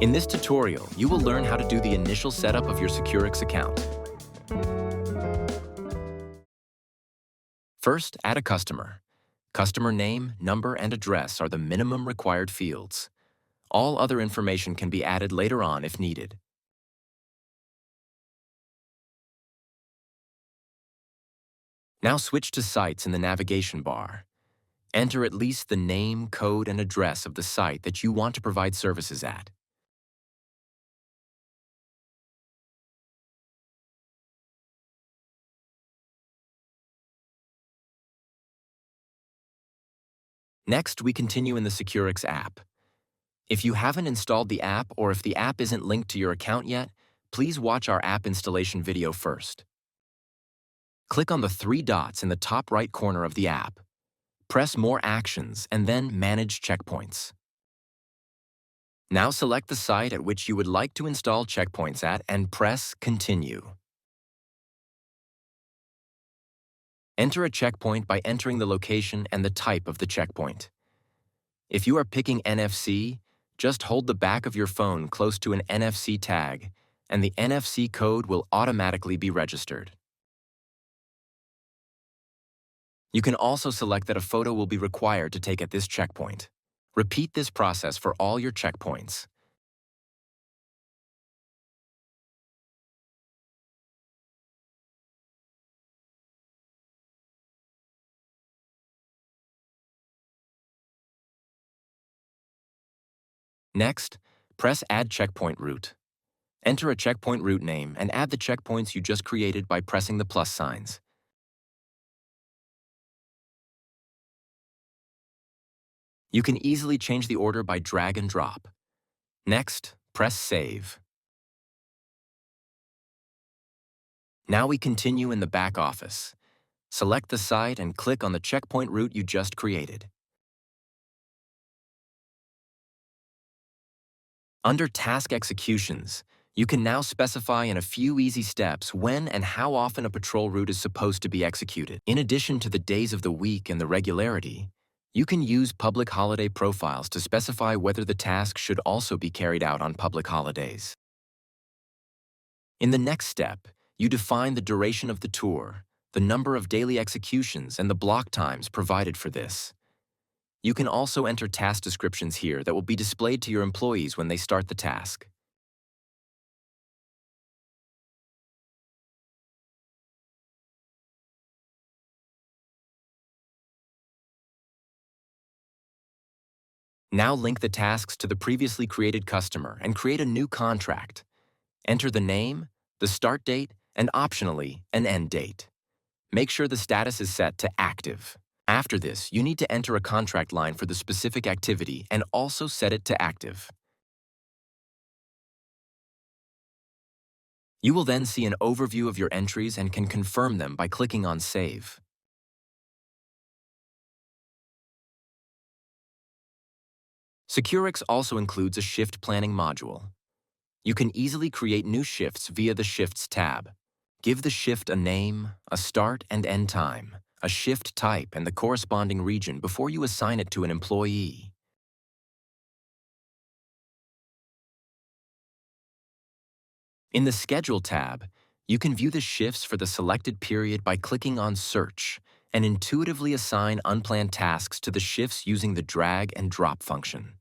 In this tutorial, you will learn how to do the initial setup of your SequriX account. First, add a customer. Customer name, number, and address are the minimum required fields. All other information can be added later on if needed. Now switch to Sites in the navigation bar. Enter at least the name, code, and address of the site that you want to provide services at. Next, we continue in the SequriX app. If you haven't installed the app or if the app isn't linked to your account yet, please watch our app installation video first. Click on the 3 dots in the top right corner of the app. Press More Actions and then Manage Checkpoints. Now select the site at which you would like to install checkpoints at and press Continue. Enter a checkpoint by entering the location and the type of the checkpoint. If you are picking NFC, just hold the back of your phone close to an NFC tag, and the NFC code will automatically be registered. You can also select that a photo will be required to take at this checkpoint. Repeat this process for all your checkpoints. Next, press Add Checkpoint Route. Enter a checkpoint route name and add the checkpoints you just created by pressing the plus signs. You can easily change the order by drag and drop. Next, press Save. Now we continue in the back office. Select the site and click on the checkpoint route you just created. Under Task Executions, you can now specify in a few easy steps when and how often a patrol route is supposed to be executed. In addition to the days of the week and the regularity, you can use public holiday profiles to specify whether the task should also be carried out on public holidays. In the next step, you define the duration of the tour, the number of daily executions, and the block times provided for this. You can also enter task descriptions here that will be displayed to your employees when they start the task. Now link the tasks to the previously created customer and create a new contract. Enter the name, the start date, and optionally, an end date. Make sure the status is set to active. After this, you need to enter a contract line for the specific activity and also set it to active. You will then see an overview of your entries and can confirm them by clicking on Save. SequriX also includes a shift planning module. You can easily create new shifts via the Shifts tab. Give the shift a name, a start and end time, a shift type, and the corresponding region before you assign it to an employee. In the Schedule tab, you can view the shifts for the selected period by clicking on Search and intuitively assign unplanned tasks to the shifts using the drag and drop function.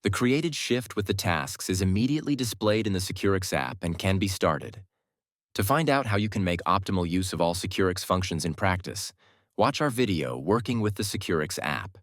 The created shift with the tasks is immediately displayed in the SequriX app and can be started. To find out how you can make optimal use of all SequriX functions in practice, watch our video Working with the SequriX app.